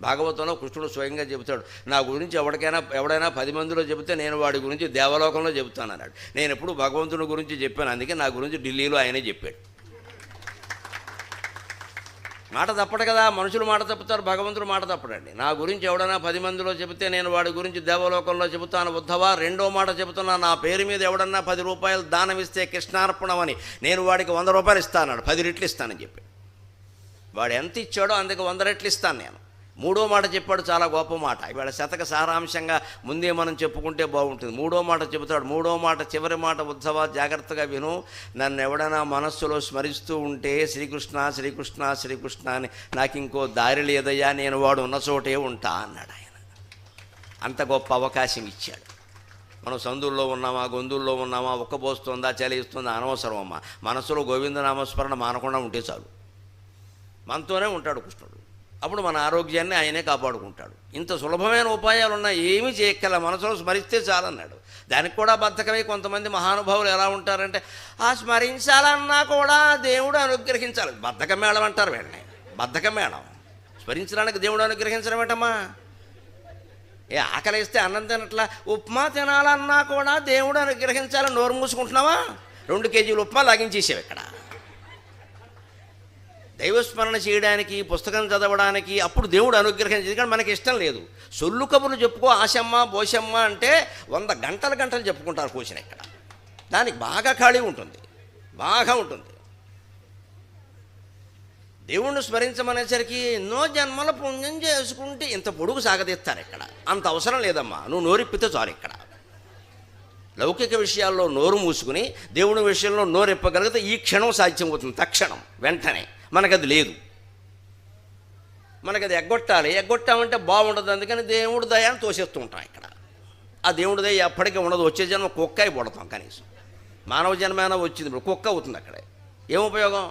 భాగవతంలో కృష్ణుడు స్వయంగా చెబుతాడు, నా గురించి ఎవడైనా 10 మందిలో చెబితే నేను వాడి గురించి దేవలోకంలో చెబుతాను అన్నాడు. నేను ఎప్పుడు భగవంతుని గురించి చెప్పాను, అందుకే నా గురించి ఢిల్లీలో ఆయనే చెప్పాడు. మాట తప్పడు కదా, మనుషులు మాట తప్పుతారు, భగవంతుడు మాట తప్పడండి. నా గురించి ఎవడైనా 10 మందిలో చెబితే నేను వాడి గురించి దేవలోకంలో చెబుతాను ఉద్ధవ. రెండో మాట చెబుతున్నా, నా పేరు మీద ఎవడన్నా 10 రూపాయలు దానం ఇస్తే కృష్ణార్పణమని నేను వాడికి 100 రూపాయలు ఇస్తాను, 10 రెట్లు ఇస్తానని చెప్పి. వాడు ఎంత ఇచ్చాడో అందుకు 100 రెట్లు ఇస్తాను నేను. మూడో మాట చెప్పాడు, చాలా గొప్ప మాట. ఇవాళ శతక సారాంశంగా ముందే మనం చెప్పుకుంటే బాగుంటుంది. మూడో మాట చెబుతాడు. మూడో మాట, చివరి మాట, ఉద్ధవ జాగ్రత్తగా విను. నన్ను ఎవడైనా మనస్సులో స్మరిస్తూ ఉంటే శ్రీకృష్ణ శ్రీకృష్ణ శ్రీకృష్ణ అని, నాకు ఇంకో దారి లేదయ్యా, నేను వాడు ఉన్న చోటే ఉంటా అన్నాడు ఆయన. అంత గొప్ప అవకాశం ఇచ్చాడు. మనం సందుల్లో ఉన్నామా, గొంతుల్లో ఉన్నామా, ఉక్కబోస్తుందా, చలిస్తుందా అనవసరం అమ్మా. మనసులో గోవిందనామస్మరణ మానకుండా ఉంటే చాలు. మనతోనే ఉంటాడు కృష్ణుడు. అప్పుడు మన ఆరోగ్యాన్ని ఆయనే కాపాడుకుంటాడు. ఇంత సులభమైన ఉపాయాలు ఉన్నాయి, ఏమీ చేయక్కల, మనసులో స్మరిస్తే చాలన్నాడు. దానికి కూడా బద్ధకమై కొంతమంది మహానుభావులు ఎలా ఉంటారంటే, ఆ స్మరించాలన్నా కూడా దేవుడు అనుగ్రహించాలి. బద్ధకం మేళం అంటారు వీళ్ళని, బద్ధకం మేళం. స్మరించడానికి దేవుడు అనుగ్రహించడం ఏంటమ్మా? ఆకలిస్తే అన్నం తినట్లా, ఉప్మా తినాలన్నా కూడా దేవుడు అనుగ్రహించాలని నోరు మూసుకుంటున్నావా? 2 కేజీలు ఉప్మా లాగించేసావు ఇక్కడ. దైవస్మరణ చేయడానికి, పుస్తకం చదవడానికి అప్పుడు దేవుడు అనుగ్రహించింది, కానీ మనకి ఇష్టం లేదు. సొల్లు కబుర్లు చెప్పుకో, ఆశమ్మ బోషమ్మ అంటే 100 గంటలు చెప్పుకుంటారు కూర్చుని ఇక్కడ. దానికి బాగా ఖాళీ ఉంటుంది, బాగా ఉంటుంది. దేవుణ్ణి స్మరించమనేసరికి ఎన్నో జన్మల పుణ్యం చేసుకుంటే ఇంత పొడుగు సాగదీస్తారు ఇక్కడ. అంత అవసరం లేదమ్మా, నువ్వు నోరిప్పితే చాలు ఇక్కడ. లౌకిక విషయాల్లో నోరు మూసుకుని దేవుని విషయంలో నోరెప్పగలిగితే ఈ క్షణం సాధ్యమవుతుంది, తక్షణం, వెంటనే. మనకది లేదు. మనకది ఎగ్గొట్టామంటే బాగుండదు. అందుకని దేవుడు దయాన్ని తోసేస్తూ ఉంటాం ఇక్కడ. ఆ దేవుడి దయ ఎప్పటికీ ఉండదు. వచ్చే జన్మ కుక్క అయి పడతాం కనీసం. మానవ జన్మైనా వచ్చింది, ఇప్పుడు కుక్క అవుతుంది అక్కడే. ఏం ఉపయోగం?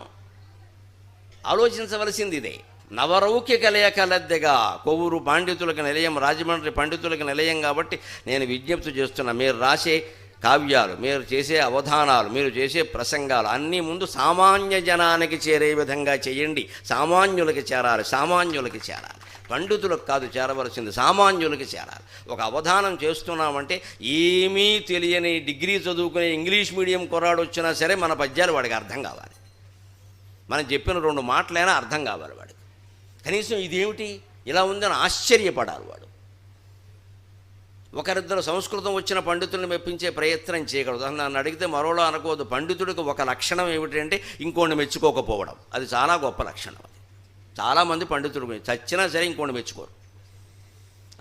ఆలోచించవలసింది ఇదే. నవరౌక్య కలయకలద్దెగా కొవ్వూరు పాండితులకు నిలయం, రాజమండ్రి పండితులకు నిలయం. కాబట్టి నేను విజ్ఞప్తి చేస్తున్నా, మీరు రాసే కావ్యాలు, మీరు చేసే అవధానాలు, మీరు చేసే ప్రసంగాలు అన్నీ ముందు సామాన్య జనానికి చేరే విధంగా చేయండి. సామాన్యులకి చేరాలి. పండితులకు కాదు చేరవలసింది, సామాన్యులకి చేరాలి. ఒక అవధానం చేస్తున్నామంటే ఏమీ తెలియని, డిగ్రీ చదువుకునే ఇంగ్లీష్ మీడియం కుర్రాడు వచ్చినా సరే మన పద్యాలు వాడికి అర్థం కావాలి. మనం చెప్పిన 2 మాటలైనా అర్థం కావాలి వాడికి. కనీసం ఇదేమిటి ఇలా ఉందని ఆశ్చర్యపడాలి వాడు. ఒకరిద్దరు సంస్కృతం వచ్చిన పండితుల్ని మెప్పించే ప్రయత్నం చేయగలదు. నన్ను అడిగితే మరోలా అనుకోవద్దు. పండితుడికి ఒక లక్షణం ఏమిటంటే ఇంకోడిని మెచ్చుకోకపోవడం. అది చాలా గొప్ప లక్షణం. అది చాలామంది పండితుడు చచ్చినా సరే ఇంకోడిని మెచ్చుకోరు.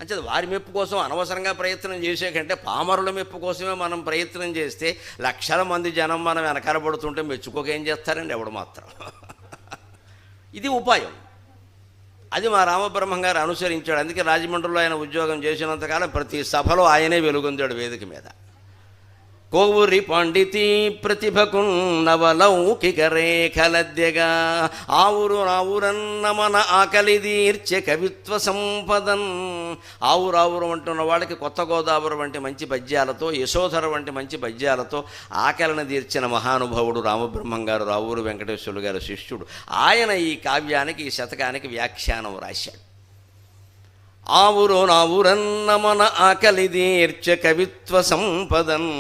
అంతే వారి మెప్పు కోసం అనవసరంగా ప్రయత్నం చేసే కంటే పామరుల మెప్పు కోసమే మనం ప్రయత్నం చేస్తే లక్షల మంది జనం మనం వెనకాలపడుతుంటే మెచ్చుకోక ఏం చేస్తారండి ఎవడు మాత్రం. ఇది ఉపాయం. అది మా రామబ్రహ్మం గారు అనుసరించాడు. అందుకే రాజమండ్రిలో ఆయన ఉద్యోగం చేసినంతకాలం ప్రతి సభలో ఆయనే వెలుగొందాడు వేదిక మీద. కోవురి పండితి ప్రతిభకు నవలౌకిక రేఖలద్దెగా ఆవురు ఆవురన్న మన ఆకలి తీర్చె కవిత్వ సంపదన్. ఆవురావురు అంటున్న వాళ్ళకి కొత్త గోదావరి వంటి మంచి పద్యాలతో, యశోధర వంటి మంచి పద్యాలతో ఆకలిని తీర్చిన మహానుభావుడు రామబ్రహ్మం గారు, రావూరు వెంకటేశ్వరులు గారి శిష్యుడు. ఆయన ఈ కావ్యానికి, ఈ శతకానికి వ్యాఖ్యానం రాశాడు. ఆవురు నావురన్న మన ఆకలి తీర్చ కవిత్వ సంపదన్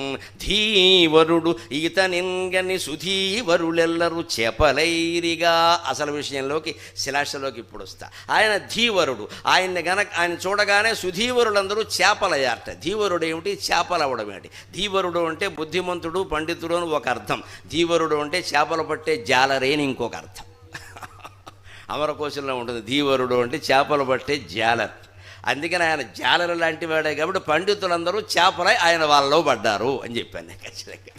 ధీవరుడు ఈతనింగని సుధీవరులెల్లరూ చేపలైరిగా. అసలు విషయంలోకి, శిలాశలోకి ఇప్పుడు వస్తా. ఆయన ధీవరుడు. ఆయన చూడగానే సుధీవరులందరూ చేపలయ్యారట. ధీవరుడు ఏమిటి, చేపలవ్వడం ఏమిటి? ధీవరుడు అంటే బుద్ధిమంతుడు, పండితుడు అని ఒక అర్థం. ధీవరుడు అంటే చేపలు పట్టే జాలరేని ఇంకొక అర్థం. అమరకోశంలో ఉంటుంది. ధీవరుడు అంటే చేపలు పట్టే జాలర్. అందుకని ఆయన జాలరు లాంటి వాడే కాబట్టి పండితులందరూ చేపలై ఆయన వాళ్ళలో పడ్డారు అని చెప్పాను. ఖచ్చితంగా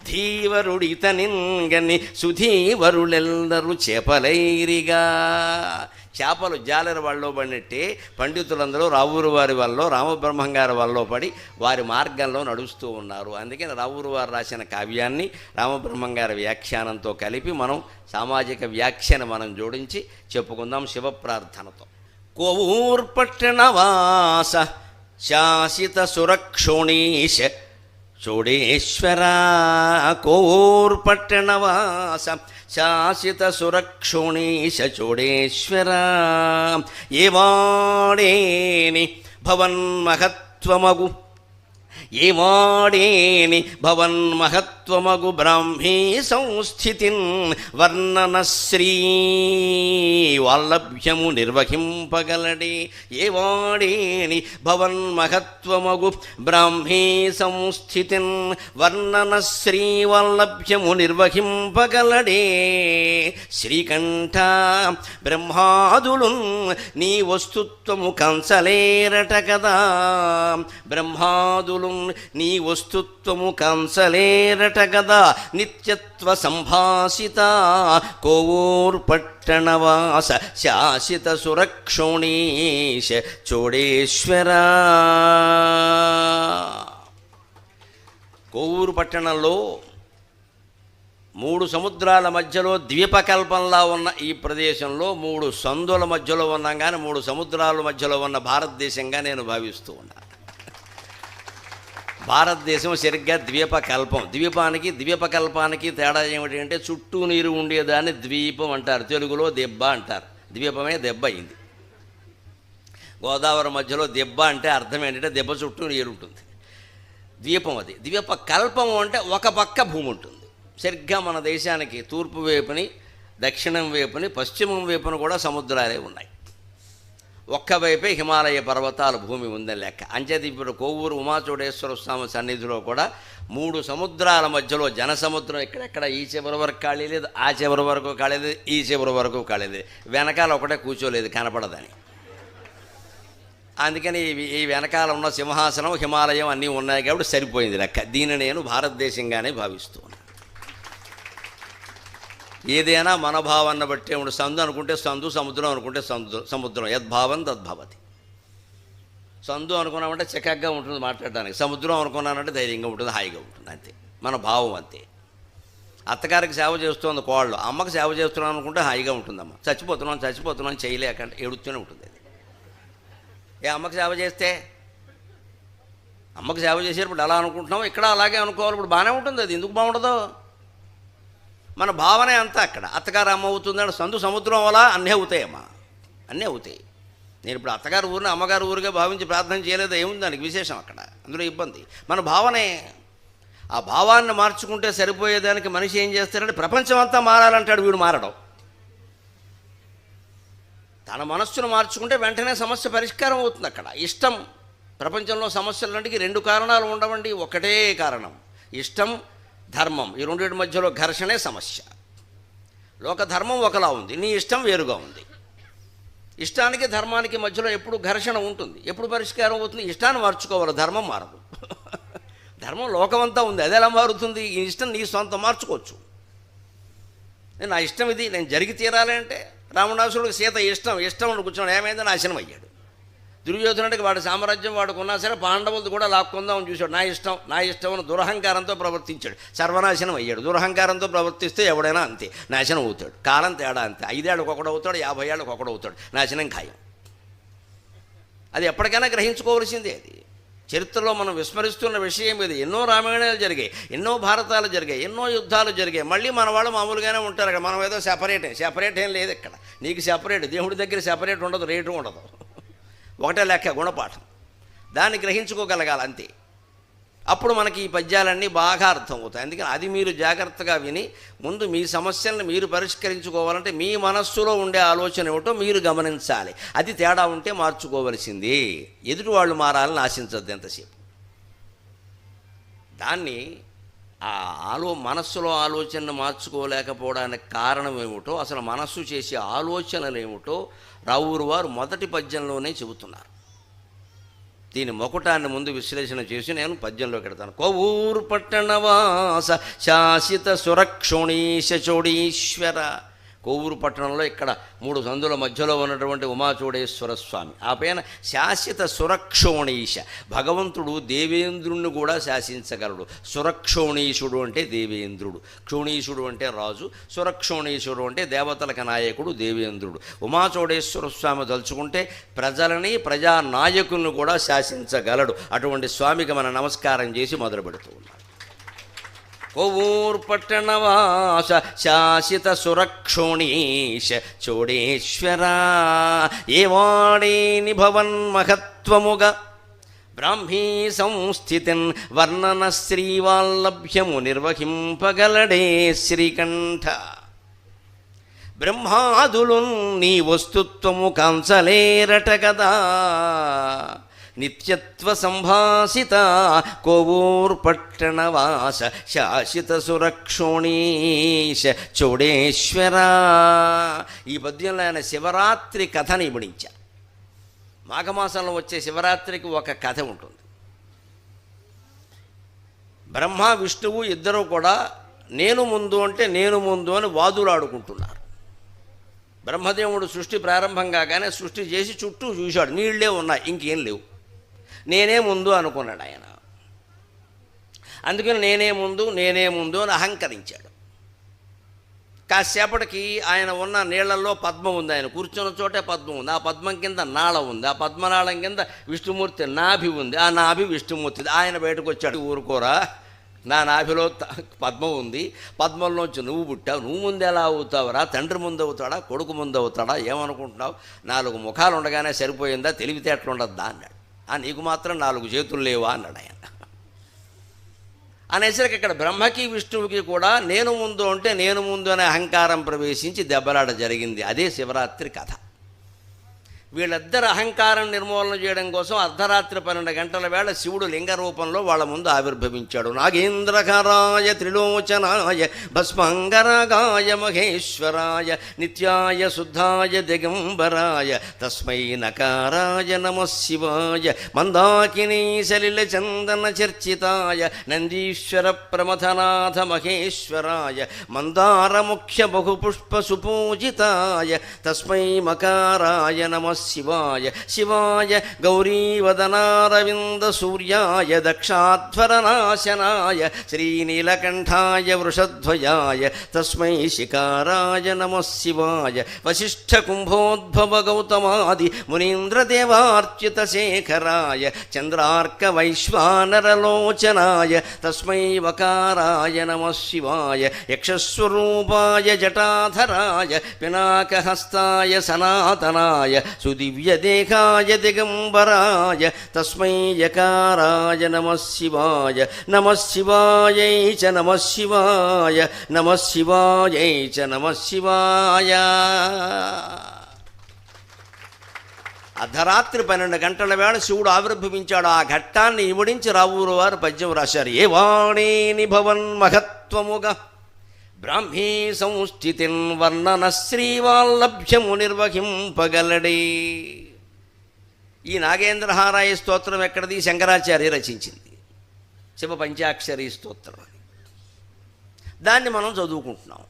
ధీవరుడు ఇతనింగని సుధీవరులెల్లరూ చేపలైరిగా. చేపలు జాలరు వాళ్ళలో పడినట్టే పండితులందరూ రావూరు వారి వాళ్ళలో, రామబ్రహ్మం గారి వాళ్ళలో పడి వారి మార్గంలో నడుస్తూ ఉన్నారు. అందుకని రావూరు వారు రాసిన కావ్యాన్ని రామబ్రహ్మం గారి వ్యాఖ్యానంతో కలిపి మనం సామాజిక వ్యాఖ్యను మనం జోడించి చెప్పుకుందాం శివప్రార్థనతో. కోవూర్పట్టణవాస శాసిత సురక్షోణీశ చోడేశ్వర కోర్పట్టణవాస శాసిత సురక్షోణీశ చోడేశ్వర ఏవాడేని భవన్మహత్వమగు ఏవాడేని భవన్మహత్వమగు బ్రాహ్మీ సంస్థితిన్ వర్ణనశ్రీ వాల్లభ్యము నిర్వహింపగలడే ఏవాడేని భవన్మహత్వమగు బ్రాహ్మీ సంస్థితిన్ వర్ణనశ్రీ వాల్లభ్యము నిర్వహింపగలడే శ్రీకంఠ బ్రహ్మాదులున్ నీ వస్తుత్వము కంచలేరట కదా బ్రహ్మాదులు నీ వస్తుత్వము కంచలేరట గదా నిత్యత్వ సంభాసిత కోవూర్పట్టణవాస శాసిత సురక్షోణీశ చోడేశ్వర. కోవూరు పట్టణంలో 3 సముద్రాల మధ్యలో ద్వీపకల్పంలా ఉన్న ఈ ప్రదేశంలో 3 సందుల మధ్యలో ఉన్నాం కానీ 3 సముద్రాల మధ్యలో ఉన్న భారతదేశంగా నేను భావిస్తూ ఉన్నాను. భారతదేశం సరిగ్గా ద్వీపకల్పం. ద్వీపకల్పానికి తేడా ఏమిటి అంటే చుట్టూ నీరు ఉండేదాన్ని ద్వీపం అంటారు, తెలుగులో దెబ్బ అంటారు. ద్వీపమే దెబ్బ అయింది. గోదావరి మధ్యలో దెబ్బ అంటే అర్థం ఏంటంటే దెబ్బ చుట్టూ నీరు ఉంటుంది, ద్వీపం అది. ద్వీపకల్పం అంటే ఒక పక్క భూమి ఉంటుంది. సరిగ్గా మన దేశానికి తూర్పు వైపుని, దక్షిణం వైపుని, పశ్చిమం వైపున కూడా సముద్రాలే ఉన్నాయి. ఒక్కవైపే హిమాలయ పర్వతాల భూమి ఉందని లెక్క. అంచేది ఇప్పుడు కోవూరు ఉమాచోడేశ్వర స్వామి సన్నిధిలో కూడా 3 సముద్రాల మధ్యలో జనసముద్రం ఎక్కడెక్కడ ఈ చివరి వరకు ఖాళీ లేదు, ఆ చివరి వరకు ఖాళీ లేదు, ఈ చివరి వరకు ఖాళీ లేదు. వెనకాల ఒకటే కూర్చోలేదు, కనపడదని. అందుకని ఈ వెనకాల ఉన్న సింహాసనం, హిమాలయం అన్నీ ఉన్నాయి కాబట్టి సరిపోయింది లెక్క. దీన్ని నేను భారతదేశంగానే భావిస్తూ ఉన్నాను. ఏదైనా మన భావాన్ని బట్టే ఉండు. సందు అనుకుంటే సందు, సముద్రం అనుకుంటే సముద్రం. యద్భావం తద్భవతి. సందు అనుకున్నామంటే చక్కగా ఉంటుంది మాట్లాడడానికి, సముద్రం అనుకున్నానంటే ధైర్యంగా ఉంటుంది, హాయిగా ఉంటుంది. అంతే మన భావం. అంతే. అత్తగారికి సేవ చేస్తుంది కోళ్ళు, అమ్మకి సేవ చేస్తున్నాను అనుకుంటే హాయిగా ఉంటుందమ్మ. చచ్చిపోతున్నాను చేయలేకంటే ఏడుస్తూనే ఉంటుంది. అది ఏ అమ్మకి సేవ చేస్తే అమ్మకి సేవ చేసేటప్పుడు ఎలా అనుకుంటున్నాం, ఇక్కడ అలాగే అనుకోవాలి. ఇప్పుడు బాగానే ఉంటుంది. అది ఎందుకు బాగుండదు? మన భావనే అంతా అక్కడ. అత్తగారు అమ్మ అవుతుందంటే సందు సముద్రం వల్ల అన్నీ అవుతాయమ్మా, అన్నీ అవుతాయి. నేను ఇప్పుడు అత్తగారు ఊరిని అమ్మగారు ఊరిగా భావించి ప్రార్థన చేయలేదు, ఏముంది దానికి విశేషం అక్కడ? అందులో ఇబ్బంది మన భావనే. ఆ భావాన్ని మార్చుకుంటే సరిపోయేదానికి మనిషి ఏం చేస్తాడంటే ప్రపంచం అంతా మారాలంటాడు, వీడు మారడం. తన మనస్సును మార్చుకుంటే వెంటనే సమస్య పరిష్కారం అవుతుంది. అక్కడ ఇష్టం. ప్రపంచంలో సమస్యలన్నిటికీ 2 కారణాలు ఉండవండి, ఒకటే కారణం ఇష్టం, ధర్మం. ఈ రెండింటి మధ్యలో ఘర్షణే సమస్య. లోకధర్మం ఒకలా ఉంది, నీ ఇష్టం వేరుగా ఉంది. ఇష్టానికి ధర్మానికి మధ్యలో ఎప్పుడు ఘర్షణ ఉంటుంది. ఎప్పుడు పరిష్కారం అవుతుంది? ఇష్టాన్ని మార్చుకోవాలి, ధర్మం మారదు. ధర్మం లోకమంతా ఉంది, అది ఎలా మారుతుంది? ఈ ఇష్టం నీ సొంతం మార్చుకోవచ్చు. నా ఇష్టం ఇది, నేను జరిగి తీరాలి అంటే రావణాసురుడికి సీత ఇష్టం కూర్చొని ఏమైందో నాశనం అయ్యాడు. దుర్యోధనుడికి వాడి సామ్రాజ్యం వాడుకున్నా సరే పాండవులది కూడా లాక్కుందామని చూశాడు. నా ఇష్టం అని దురహంకారంతో ప్రవర్తించాడు, సర్వనాశనం అయ్యాడు. దురహంకారంతో ప్రవర్తిస్తే ఎవడైనా అంతే నాశనం అవుతాడు. కాలం తేడా అంతే. 5 ఏళ్ళకి ఒకడవుతాడు, 50 ఏళ్ళకి ఒకడవుతాడు. నాశనం ఖాయం. అది ఎప్పటికైనా గ్రహించుకోవలసిందే. అది చరిత్రలో మనం విస్మరిస్తున్న విషయం ఇది. ఎన్నో రామాయణాలు జరిగాయి, ఎన్నో భారతాలు జరిగాయి, ఎన్నో యుద్ధాలు జరిగాయి. మళ్ళీ మన వాళ్ళు మామూలుగానే ఉంటారు అక్కడ. మనం ఏదో సెపరేట్ ఏం లేదు ఇక్కడ. నీకు సెపరేట్, దేవుడి దగ్గర సెపరేట్ ఉండదు, రేటు ఉండదు. ఒకటే లెక్క, గుణపాఠం. దాన్ని గ్రహించుకోగలగాలి అంతే. అప్పుడు మనకి ఈ పద్యాలన్నీ బాగా అర్థమవుతాయి. అందుకని అది మీరు జాగ్రత్తగా విని ముందు మీ సమస్యలను మీరు పరిష్కరించుకోవాలంటే మీ మనస్సులో ఉండే ఆలోచన ఏమిటో మీరు గమనించాలి. అది తేడా ఉంటే మార్చుకోవలసింది. ఎదుటి వాళ్ళు మారాలని ఆశించద్దు ఎంతసేపు. దాన్ని మనస్సులో ఆలోచనను మార్చుకోలేకపోవడానికి కారణం ఏమిటో, అసలు మనస్సు చేసే ఆలోచనలు ఏమిటో రావూరు వారు మొదటి పద్యంలోనే చెబుతున్నారు. దీని మొకటాన్ని ముందు విశ్లేషణ చేసి నేను పద్యంలోకి వెడతాను. కోవూరు పట్టణవాస శాసిత సురక్షోణీశ చోడీశ్వర. కోవూరు పట్టణంలో ఇక్కడ 3 సందుల మధ్యలో ఉన్నటువంటి ఉమాచూడేశ్వర స్వామి. ఆ పైన శాశ్వత సురక్షోణీశ, భగవంతుడు దేవేంద్రుణ్ణి కూడా శాసించగలడు. సురక్షోణీశుడు అంటే దేవేంద్రుడు, క్షోణీశుడు అంటే రాజు, సురక్షోణీశుడు అంటే దేవతలకు నాయకుడు దేవేంద్రుడు. ఉమాచూడేశ్వర స్వామి తలుచుకుంటే ప్రజలని, ప్రజానాయకులను కూడా శాసించగలడు. అటువంటి స్వామికి మనం నమస్కారం చేసి మొదలు పెడుతూ ఉన్నాం. కోవూర్ పట్టణవాస శాసిత సురక్షోణీశ చోడేశ్వర, ఏవాడేని భవన్ మహత్వముగా బ్రాహ్మీ సంస్థితిన్ వర్ణన శ్రీవాల్లభ్యము నిర్వహింపగలడే శ్రీకంఠ. బ్రహ్మాదులు నీ వస్తుత్వము కాంచలేరట కదా, నిత్యత్వ సంభాసిత కోవూర్ పట్టణవాస శాశ్వత సురక్షోణీశ చోడేశ్వర. ఈ పద్యంలో ఆయన శివరాత్రి కథని ఇమిడించారు. మాఘమాసంలో వచ్చే శివరాత్రికి ఒక కథ ఉంటుంది. బ్రహ్మ విష్ణువు ఇద్దరూ కూడా నేను ముందు అంటే నేను ముందు అని వాదులాడుకుంటున్నారు. బ్రహ్మదేవుడు సృష్టి ప్రారంభం కాగానే సృష్టి చేసి చుట్టూ చూశాడు, నీళ్లే ఉన్నాయి, ఇంకేం లేవు. నేనే ముందు అనుకున్నాడు ఆయన. అందుకని నేనే ముందు అని అహంకరించాడు. కాసేపటికి ఆయన ఉన్న నీళ్లలో పద్మం ఉంది, ఆయన కూర్చున్న చోటే పద్మం ఉంది. ఆ పద్మం కింద నాళం ఉంది, ఆ పద్మనాళం కింద విష్ణుమూర్తి నాభి ఉంది, ఆ నాభి విష్ణుమూర్తిది. ఆయన బయటకు వచ్చాడు, ఊరుకోరా, నా నాభిలో పద్మం ఉంది, పద్మంలోంచి నువ్వు పుట్టావు, నువ్వు ముందు ఎలా అవుతావురా, తండ్రి ముందు అవుతాడా, కొడుకు ముందు అవుతాడా, ఏమనుకుంటున్నావు, 4 ముఖాలు ఉండగానే సరిపోయిందా, తెలివితేటలు ఉండద్దా అన్నాడు. నీకు మాత్రం 4 చేతులు లేవా అన్నాడు ఆయన. అనేసరికి ఇక్కడ బ్రహ్మకి విష్ణువుకి కూడా నేను ముందు అంటే నేను ముందు అనే అహంకారం ప్రవేశించి దెబ్బలాట జరిగింది. అదే శివరాత్రి కథ. వీళ్ళిద్దరు అహంకారం నిర్మూలన చేయడం కోసం అర్ధరాత్రి 12 గంటల వేళ శివుడు లింగ రూపంలో వాళ్ళ ముందు ఆవిర్భవించాడు. నాగేంద్రకరాయ త్రిలోచనాయ భస్మంగరాగాయ మహేశ్వరాయ నిత్యాయ శుద్ధాయ దిగంబరాయ తస్మై నకారాయ నమః శివాయ మందాకినీ సలిల చందన చర్చితాయ నందీశ్వర ప్రమథనాథ మహేశ్వరాయ మందార ముఖ్య బహుపుష్ప సుపూజితాయ తస్మై మకారాయ నమః శివాయ శివాయ గౌరీవదనారవింద సూర్యాయ దక్షాధ్వరనాశనాయ శ్రీనీలకంఠాయ వృషధ్వయాయ తస్మై శికారాయ నమః శివాయ వశిష్ఠ కుంభోద్భవ గౌతమాది మునీంద్రదేవార్చిత శేఖరాయ చంద్రార్క వైశ్వానరలోచనాయ తస్మై వకారాయ నమః శివాయ యక్షస్వరూపాయ జటాధరాయ పినాకహస్తాయ సనాతనాయ సుదివ్యదేహాయ దిగంబరాయ తస్మై యకారాయ నమః శివాయ నమః శివాయై చ నమః శివాయ నమః శివాయై చ నమః శివాయ. అర్ధరాత్రి 12 గంటల వేళ శివుడు ఆవిర్భవించాడు. ఆ ఘట్టాన్ని ఇమిడించి రావూరు వారు పద్యం రాశారు. ఏ వాణేని భవన్ మహత్వముగా బ్రాహ్మీ సంస్థితిన్ వర్ణన శ్రీవాల్లభ్యము నిర్వహింపగలడే. ఈ నాగేంద్రహారాయ స్తోత్రం ఎక్కడిది? శంకరాచార్య రచించింది, శివ పంచాక్షరి స్తోత్రం. దాన్ని మనం చదువుకుంటున్నాం.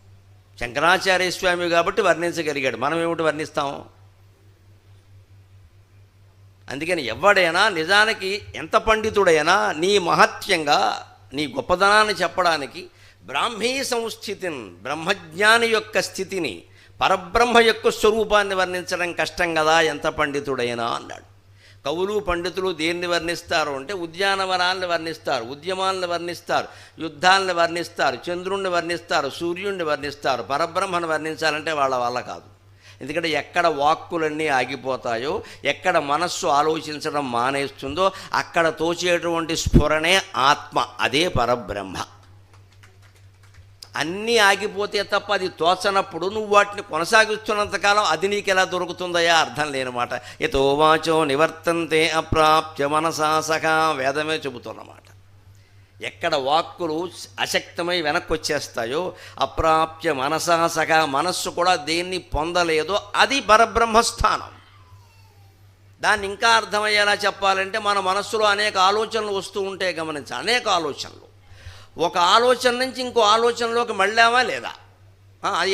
శంకరాచార్య స్వామి కాబట్టి వర్ణించగలిగాడు, మనం ఏమిటి వర్ణిస్తాం? అందుకని ఎవడైనా నిజానికి ఎంత పండితుడైనా నీ మహత్యంగా నీ గొప్పదనాన్ని చెప్పడానికి బ్రాహ్మీ సంస్థితిని, బ్రహ్మజ్ఞాని యొక్క స్థితిని, పరబ్రహ్మ యొక్క స్వరూపాన్ని వర్ణించడం కష్టం కదా ఎంత పండితుడైనా అన్నాడు. కవులు పండితులు దేన్ని వర్ణిస్తారు అంటే ఉద్యానవనాలను వర్ణిస్తారు, ఉద్యమాలను వర్ణిస్తారు, యుద్ధాలను వర్ణిస్తారు, చంద్రుణ్ణి వర్ణిస్తారు, సూర్యుడిని వర్ణిస్తారు. పరబ్రహ్మను వర్ణించాలంటే వాళ్ళ వల్ల కాదు. ఎందుకంటే ఎక్కడ వాక్కులన్నీ ఆగిపోతాయో, ఎక్కడ మనస్సు ఆలోచించడం మానేస్తుందో అక్కడ తోచేటువంటి స్ఫురణే ఆత్మ, అదే పరబ్రహ్మ. అన్నీ ఆగిపోతే తప్ప అది తోచనప్పుడు నువ్వు వాటిని కొనసాగిస్తున్నంతకాలం అది నీకు ఎలా దొరుకుతుందయా? అర్థం లేనమాట. యతో వాచో నివర్తంతే అప్రాప్య మనసా సఖా, వేదమే చెబుతున్నమాట. ఎక్కడ వాక్కులు అశక్తమై వెనక్కి వచ్చేస్తాయో, అప్రాప్య మనసా సఖా, మనస్సు కూడా దేన్ని పొందలేదో అది పరబ్రహ్మస్థానం. దాన్ని ఇంకా అర్థమయ్యేలా చెప్పాలంటే మన మనస్సులో అనేక ఆలోచనలు వస్తూ ఉంటే గమనించాలి. అనేక ఆలోచనలు, ఒక ఆలోచన నుంచి ఇంకో ఆలోచనలోకి మళ్ళామా లేదా?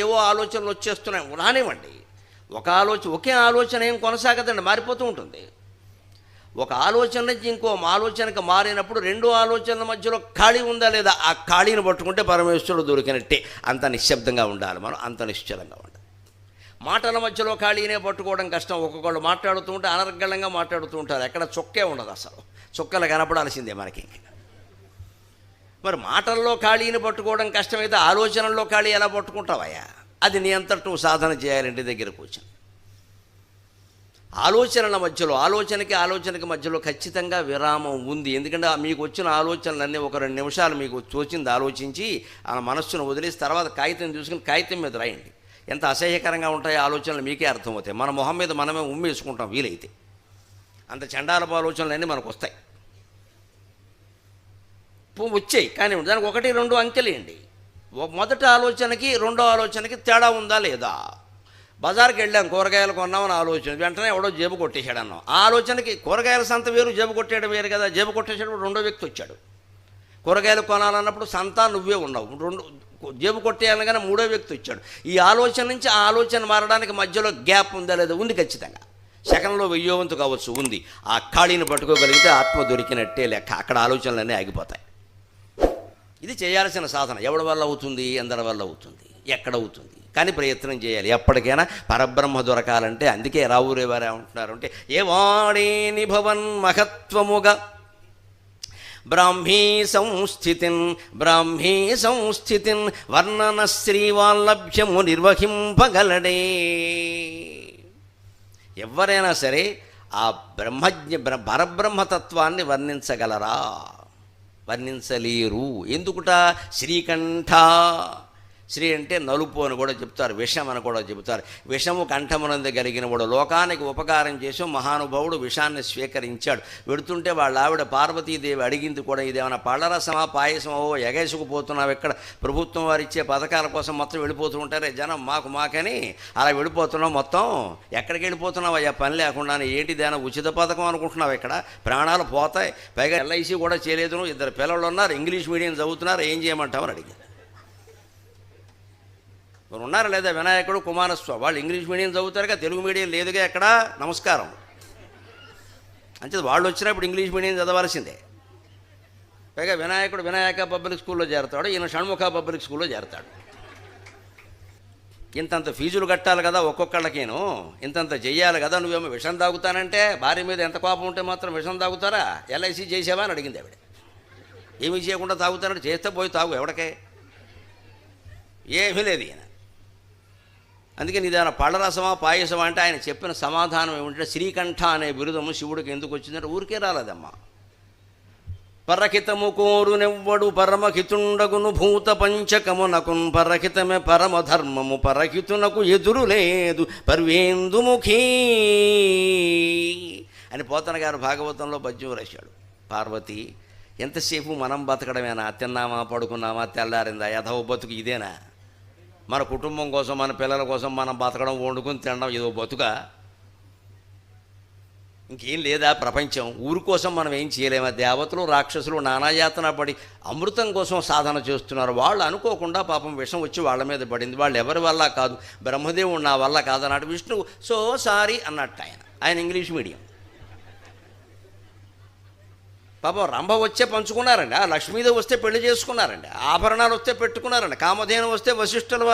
ఏవో ఆలోచనలు వచ్చేస్తున్నాయి, రానివ్వండి. ఒకే ఆలోచన ఏం కొనసాగదండి, మారిపోతూ ఉంటుంది. ఒక ఆలోచన నుంచి ఇంకో ఆలోచనకు మారినప్పుడు రెండు ఆలోచనల మధ్యలో ఖాళీ ఉందా లేదా, ఆ ఖాళీని పట్టుకుంటే పరమేశ్వరుడు దొరికినట్టే. అంత నిశ్శబ్దంగా ఉండాలి మనం, అంత నిశ్చలంగా ఉండాలి. మాటల మధ్యలో ఖాళీనే పట్టుకోవడం కష్టం. ఒక్కొక్కళ్ళు మాట్లాడుతూ ఉంటే అనర్గళంగా మాట్లాడుతూ ఉంటారు, ఎక్కడ చొక్కే ఉండదు, అసలు చొక్కలు కనపడాల్సిందే మనకి. మరి మాటల్లో ఖాళీని పట్టుకోవడం కష్టమైతే ఆలోచనల్లో ఖాళీ ఎలా పట్టుకుంటావయ్యా? అది నీ అంతటూ సాధన చేయాలి ఇంటి దగ్గర కూర్చొని. ఆలోచనల మధ్యలో ఆలోచనకి మధ్యలో ఖచ్చితంగా విరామం ఉంది. ఎందుకంటే మీకు వచ్చిన ఆలోచనలన్నీ ఒక 2 నిమిషాలు మీకు తోచింది ఆలోచించి ఆ మనస్సును వదిలేసి తర్వాత కాగితం తీసుకుని కాగితం మీద రాయండి. ఎంత అసహ్యకరంగా ఉంటాయో ఆలోచనలు మీకే అర్థమవుతాయి. మన మొహం మీద మనమే ఉమ్మేసుకుంటాం వీలైతే. అంత చండాలపు ఆలోచనలన్నీ మనకు వస్తాయి, వచ్చాయి. కానీ దానికి 1, 2 అంకెలేయండి. మొదటి ఆలోచనకి రెండో ఆలోచనకి తేడా ఉందా లేదా? బజార్కి వెళ్ళాం, కూరగాయలు కొన్నామని ఆలోచన, వెంటనే ఎవడో జేబు కొట్టేశాడు అన్నాం. ఆ ఆలోచనకి కూరగాయల సంత వేరు, జేబు కొట్టేయడం వేరు కదా. జేబు కొట్టేసేటప్పుడు రెండో వ్యక్తి వచ్చాడు. కూరగాయలు కొనాలన్నప్పుడు సంత నువ్వే ఉన్నావు, జేబు కొట్టేయాలనగానే మూడో వ్యక్తి వచ్చాడు. ఈ ఆలోచన నుంచి ఆ ఆలోచన మారడానికి మధ్యలో గ్యాప్ ఉందా లేదా? ఉంది ఖచ్చితంగా. సెకండ్లో 1000వ వంతు కావచ్చు, ఉంది. ఆ ఖాళీని పట్టుకోగలిగితే ఆత్మ దొరికినట్టే లెక్క. అక్కడ ఆలోచనలన్నీ ఆగిపోతాయి. ఇది చేయాల్సిన సాధన. ఎవరి వల్ల అవుతుంది? అందరి వల్ల అవుతుంది. ఎక్కడవుతుంది? కానీ ప్రయత్నం చేయాలి. ఎప్పటికైనా పరబ్రహ్మ దొరకాలంటే. అందుకే రావురేవారు ఏమంటున్నారు అంటే, ఏ వాడేని భవన్ మహత్వముగా బ్రాహ్మీ సంస్థితిన్ వర్ణన శ్రీవాల్లభ్యము నిర్వహింపగలడే. ఎవరైనా సరే ఆ పరబ్రహ్మతత్వాన్ని వర్ణించగలరా? వర్ణించలేరు. ఎందుకుట? శ్రీకంఠ. శ్రీ అంటే నలుపు అని కూడా చెప్తారు, విషం అని కూడా చెబుతారు. విషము కంఠమునందు కలిగిన వాడు, లోకానికి ఉపకారం చేసి మహానుభావుడు విషాన్ని స్వీకరించాడు. వెడుతుంటే వాళ్ళ ఆవిడ పార్వతీదేవి అడిగింది కూడా, ఇదేమైనా పళ్ళరసమా పాయసమో ఎగేసుకుపోతున్నావు, ఎక్కడ ప్రభుత్వం వారు ఇచ్చే పథకాల కోసం మొత్తం వెళ్ళిపోతూ ఉంటారే జనం, మాకని అలా వెళ్ళిపోతున్నావు, మొత్తం ఎక్కడికి వెళ్ళిపోతున్నావు అయ్యా పని లేకుండా? ఏంటిదేనా ఉచిత పథకం అనుకుంటున్నావు? ఇక్కడ ప్రాణాలు పోతాయి. పైగా ఎల్ఐసి కూడా చేయలేదు, 2 పిల్లలు ఉన్నారు, ఇంగ్లీష్ మీడియం చదువుతున్నారు, ఏం చేయమంటామని అడిగింది. మరి ఉన్నారా లేదా? వినాయకుడు, కుమారస్వామి వాళ్ళు ఇంగ్లీష్ మీడియం చదువుతారుగా, తెలుగు మీడియం లేదుగా ఎక్కడ. నమస్కారం. అంటే వాళ్ళు వచ్చినప్పుడు ఇంగ్లీష్ మీడియం చదవాల్సిందే. పైగా వినాయకుడు వినాయక పబ్లిక్ స్కూల్లో చేరతాడు, ఈయన షణ్ముఖ పబ్లిక్ స్కూల్లో చేరతాడు. ఇంతంత ఫీజులు కట్టాలి కదా ఒక్కొక్కళ్ళకేను, ఇంతంత చెయ్యాలి కదా. నువ్వేమో విషం తాగుతానంటే, భార్య మీద ఎంత కోపం ఉంటే మాత్రం విషం తాగుతారా? ఎల్ఐసి చేసావా అని అడిగింది ఆవిడ. ఏమీ చేయకుండా తాగుతానంటే, చేస్తే పోయి తాగు, ఎవడికే ఏమీ లేదు ఈయన. అందుకే నిదాన పళ్ళరసమా పాయసమా అంటే ఆయన చెప్పిన సమాధానం ఏమిటంటే, శ్రీకంఠ అనే బిరుదము శివుడికి ఎందుకు వచ్చిందంటే ఊరికే రాలేదమ్మా. పరహితము కోరునెవ్వడు పరమహితుండగును భూత పంచకమునకున్ పరహితమే పరమధర్మము పరహితునకు ఎదురు లేదు పర్వేందుముఖీ అని పోతన గారు భాగవతంలో పద్యం రాశాడు. పార్వతి, ఎంతసేపు మనం బతకడమేనా? తిన్నామా, పడుకున్నామా, తెల్లారిందా, యథవ బతుకు ఇదేనా? మన కుటుంబం కోసం, మన పిల్లల కోసం మనం బతకడం, వండుకుని తినడం ఏదో బతుక? ఇంకేం లేదా ప్రపంచం? ఊరి కోసం మనం ఏం చేయలేమా? దేవతలు రాక్షసులు నానాయాతన పడి అమృతం కోసం సాధన చేస్తున్నారు. వాళ్ళు అనుకోకుండా పాపం విషం వచ్చి వాళ్ళ మీద పడింది. వాళ్ళు ఎవరి వల్ల కాదు, బ్రహ్మదేవుడు నా వల్ల కాదన్నాడు. విష్ణువు సో సారీ అన్నట్టు ఆయన ఇంగ్లీష్ మీడియం. పాపం రంభ వచ్చే పంచుకున్నారండి, ఆ లక్ష్మీదేవి వస్తే పెళ్లి చేసుకున్నారండి, ఆభరణాలు వస్తే పెట్టుకున్నారండి, కామధేను వస్తే వశిష్ఠుల